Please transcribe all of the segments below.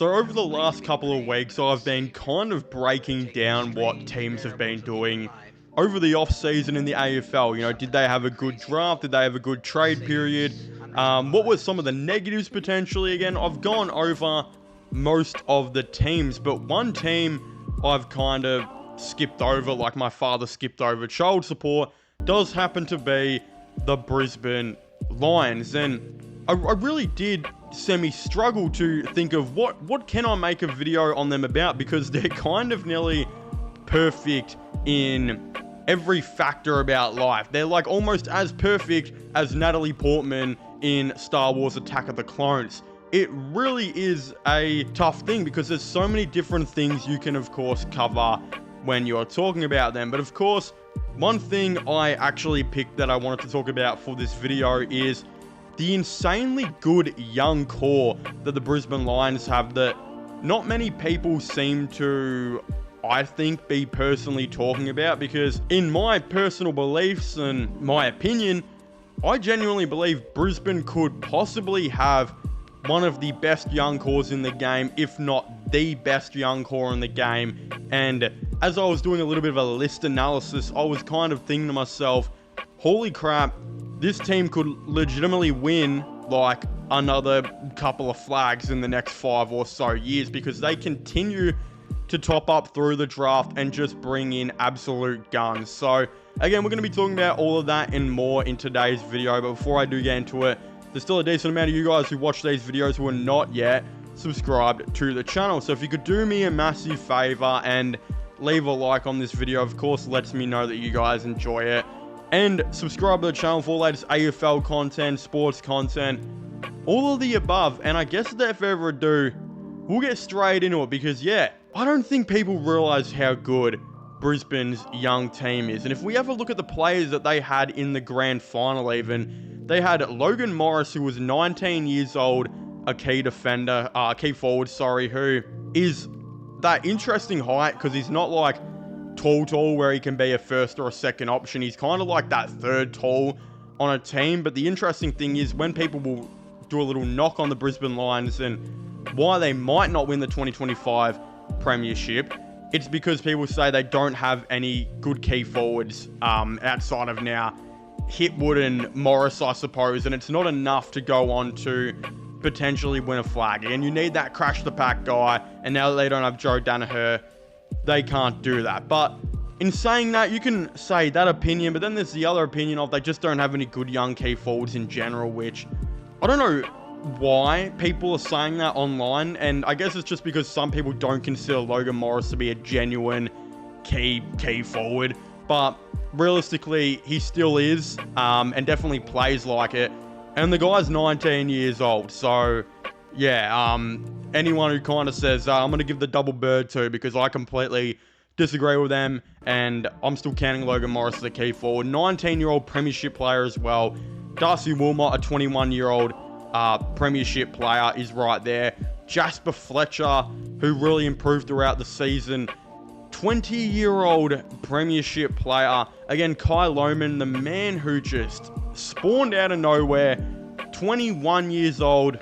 So over the last couple of weeks, I've been kind of breaking down what teams have been doing over the off-season in the AFL. You know, did they have a good draft? Did they have a good trade period? What were some of the negatives potentially? Again, I've gone over most of the teams, but one team I've kind of skipped over, like my father skipped over child support, does happen to be the Brisbane Lions. And I really did semi-struggle to think of what can I make a video on them about, because they're kind of nearly perfect in every factor about life. They're like almost as perfect as Natalie Portman in Star Wars Attack of the Clones. It really is a tough thing because there's so many different things you can of course cover when you're talking about them. But of course, one thing I actually picked that I wanted to talk about for this video is the insanely good young core that the Brisbane Lions have that not many people seem to, I think, be personally talking about, because in my personal beliefs and my opinion, I genuinely believe Brisbane could possibly have one of the best young cores in the game, if not the best young core in the game. And as I was doing a little bit of a list analysis, I was kind of thinking to myself, holy crap, this team could legitimately win like another couple of flags in the next 5 or so years, because they continue to top up through the draft and just bring in absolute guns. So again, we're going to be talking about all of that and more in today's video. But before I do get into it, there's still a decent amount of you guys who watch these videos who are not yet subscribed to the channel. So if you could do me a massive favor and leave a like on this video, of course, lets me know that you guys enjoy it. And subscribe to the channel for latest AFL content, sports content, all of the above. And I guess without further ado, we'll get straight into it, because yeah, I don't think people realize how good Brisbane's young team is. And if we have a look at the players that they had in the grand final even, they had Logan Morris, who was 19 years old, a key defender, key forward, who is that interesting height, because he's not like tall where he can be a first or a second option. He's kind of like that third tall on a team. But the interesting thing is, when people will do a little knock on the Brisbane Lions and why they might not win the 2025 premiership, it's because people say they don't have any good key forwards outside of now Hitwood and Morris, I suppose, and it's not enough to go on to potentially win a flag. And you need that crash the pack guy, and now that they don't have Joe Danaher, they can't do that. But in saying that, you can say that opinion, but then there's the other opinion of they just don't have any good young key forwards in general, which I don't know why people are saying that online. And I guess it's just because some people don't consider Logan Morris to be a genuine key forward, but realistically he still is, and definitely plays like it. And the guy's 19 years old, so yeah, anyone who kind of says, I'm going to give the double bird to, because I completely disagree with them, and I'm still counting Logan Morris as a key forward. 19-year-old premiership player as well. Darcy Wilmot, a 21-year-old premiership player, is right there. Jasper Fletcher, who really improved throughout the season, 20-year-old premiership player. Again, Kai Lohman, the man who just spawned out of nowhere, 21 years old,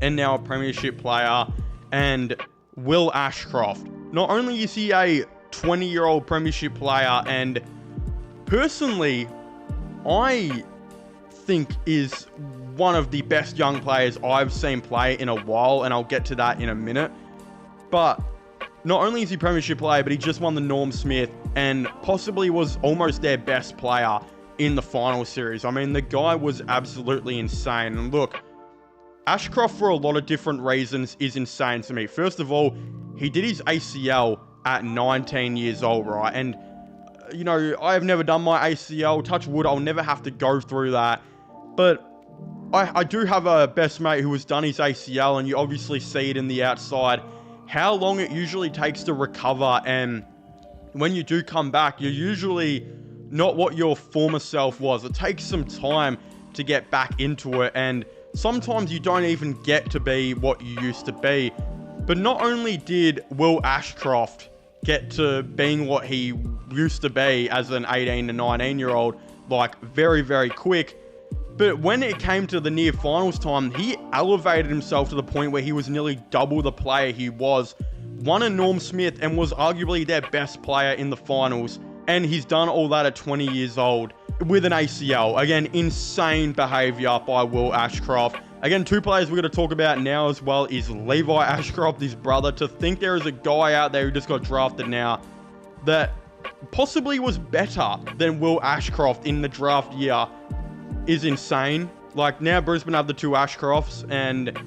and now a premiership player. And Will Ashcroft, not only is he a 20-year-old premiership player, and personally I think is one of the best young players I've seen play in a while, and I'll get to that in a minute. But not only is he premiership player, but he just won the Norm Smith and possibly was almost their best player in the final series. I mean, the guy was absolutely insane. And look, Ashcroft, for a lot of different reasons, is insane to me. First of all, he did his ACL at 19 years old, right? And, you know, I have never done my ACL. Touch wood, I'll never have to go through that. But I do have a best mate who has done his ACL, and you obviously see it in the outside, how long it usually takes to recover. And when you do come back, you're usually not what your former self was. It takes some time to get back into it, and sometimes you don't even get to be what you used to be. But not only did Will Ashcroft get to being what he used to be as an 18 to 19 year old, like very, very quick, But when it came to the near finals time, he elevated himself to the point where he was nearly double the player he was. Won a Norm Smith and was arguably their best player in the finals. And he's done all that at 20 years old with an ACL. Again, insane behavior by Will Ashcroft. Again, two players we're going to talk about now as well is Levi Ashcroft, his brother. To think there is a guy out there who just got drafted now that possibly was better than Will Ashcroft in the draft year is insane. Like, now Brisbane have the two Ashcrofts, and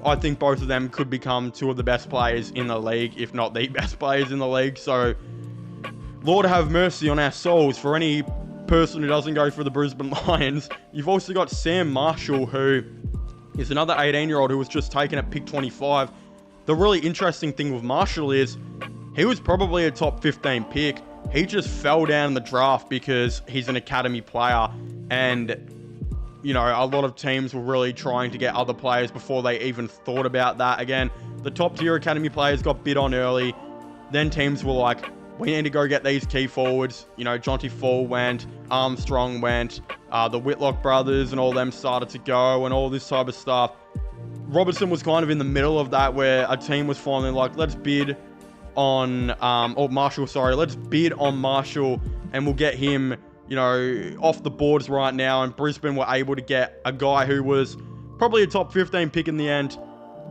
I think both of them could become two of the best players in the league, if not the best players in the league. So, Lord have mercy on our souls for any person who doesn't go for the Brisbane Lions. You've also got Sam Marshall, who is another 18-year-old who was just taken at pick 25. The really interesting thing with Marshall is he was probably a top 15 pick. He just fell down in the draft because he's an academy player, and you know, a lot of teams were really trying to get other players before they even thought about that. Again, the top tier academy players got bid on early. Then teams were like, we need to go get these key forwards. You know, Jonty Fall went, Armstrong went, the Whitlock brothers and all them started to go and all this type of stuff. Robertson was kind of in the middle of that, where a team was finally like, let's bid on, let's bid on Marshall and we'll get him, you know, off the boards right now. And Brisbane were able to get a guy who was probably a top 15 pick in the end,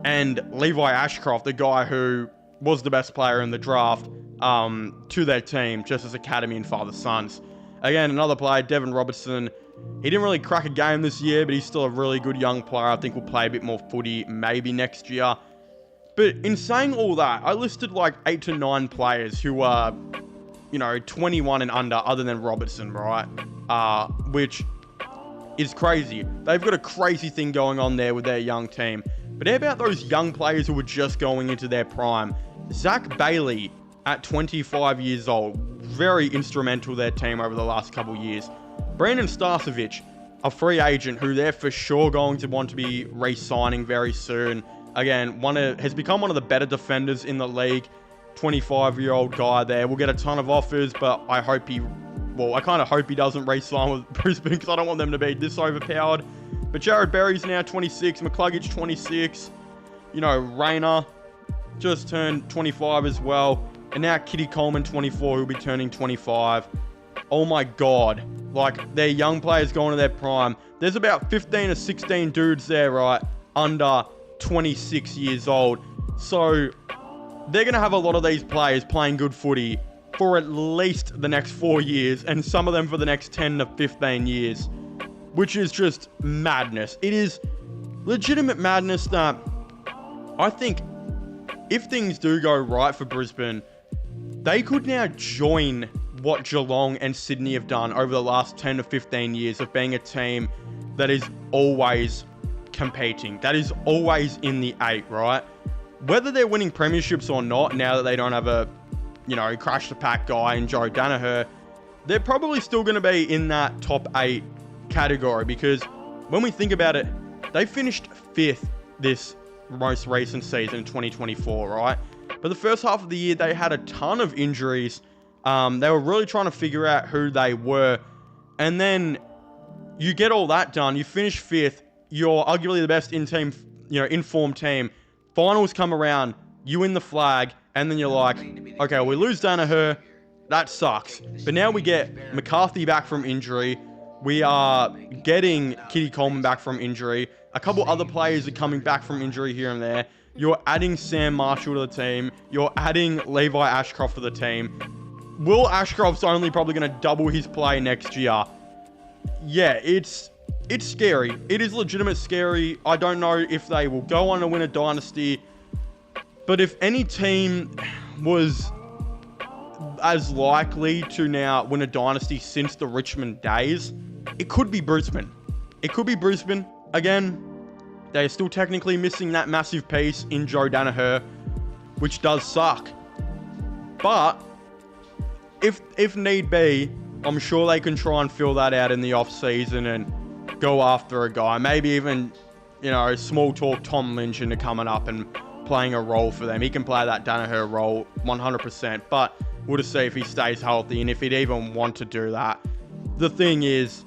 and Levi Ashcroft, the guy who was the best player in the draft, to their team, just as academy and father-sons. Again, another player, Devin Robertson. He didn't really crack a game this year, but he's still a really good young player. I think we'll play a bit more footy maybe next year. But in saying all that, I listed like 8 to 9 players who are, you know, 21 and under, other than Robertson, right? Which is crazy. They've got a crazy thing going on there with their young team. But how about those young players who were just going into their prime? Zach Bailey, at 25 years old, very instrumental to their team over the last couple years. Brandon Starcevic, a free agent who they're for sure going to want to be re-signing very soon. Again, has become one of the better defenders in the league. 25-year-old guy there. We'll get a ton of offers, but I kind of hope he doesn't re-sign with Brisbane because I don't want them to be this overpowered. But Jared Berry's now 26, McCluggage 26, you know, Rayner just turned 25 as well, and now Kitty Coleman 24, who'll be turning 25. Oh my god, like, they're young players going to their prime. There's about 15 or 16 dudes there, right, under 26 years old. So they're going to have a lot of these players playing good footy for at least the next 4 years, and some of them for the next 10 to 15 years, which is just madness. It is legitimate madness that I think if things do go right for Brisbane, they could now join what Geelong and Sydney have done over the last 10 to 15 years of being a team that is always competing, that is always in the 8, right? Whether they're winning premierships or not, now that they don't have a, you know, crash the pack guy in Joe Danaher, they're probably still going to be in that top 8 category, because when we think about it, they finished 5th this most recent season in 2024, right? But the first half of the year, they had a ton of injuries. They were really trying to figure out who they were. And then you get all that done. You finish 5th. You're arguably the best informed team. Finals come around. You win the flag. And then you're like, okay, we lose Danaher. That sucks. But now we get McCarthy back from injury. We are getting Kitty Coleman back from injury. A couple other players are coming back from injury here and there. You're adding Sam Marshall to the team. You're adding Levi Ashcroft to the team. Will Ashcroft's only probably going to double his play next year. Yeah, it's scary. It is legitimate scary. I don't know if they will go on to win a dynasty. But if any team was as likely to now win a dynasty since the Richmond days, it could be Brisbane. It could be Brisbane. Again, they're still technically missing that massive piece in Joe Danaher, which does suck. But if need be, I'm sure they can try and fill that out in the off-season and go after a guy. Maybe even, you know, small talk Tom Lynch into coming up and playing a role for them. He can play that Danaher role 100%, but we'll just see if he stays healthy and if he'd even want to do that. The thing is,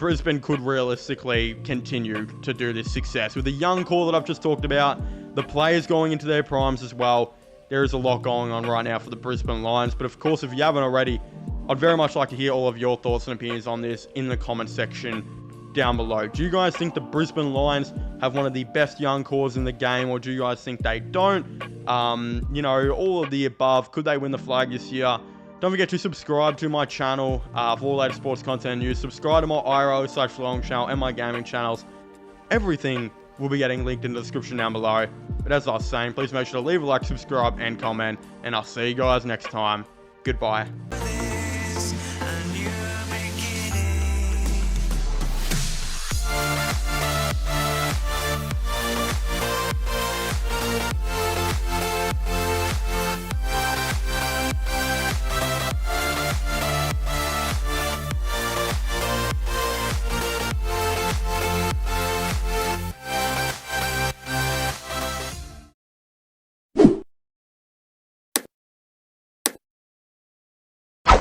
Brisbane could realistically continue to do this success. With the young core that I've just talked about, the players going into their primes as well, there is a lot going on right now for the Brisbane Lions. But of course, if you haven't already, I'd very much like to hear all of your thoughts and opinions on this in the comment section down below. Do you guys think the Brisbane Lions have one of the best young cores in the game, or do you guys think they don't? You know, all of the above. Could they win the flag this year? Don't forget to subscribe to my channel for all the latest sports content and news. Subscribe to my IRO/vlog channel and my gaming channels. Everything will be getting linked in the description down below. But as I was saying, please make sure to leave a like, subscribe, and comment. And I'll see you guys next time. Goodbye.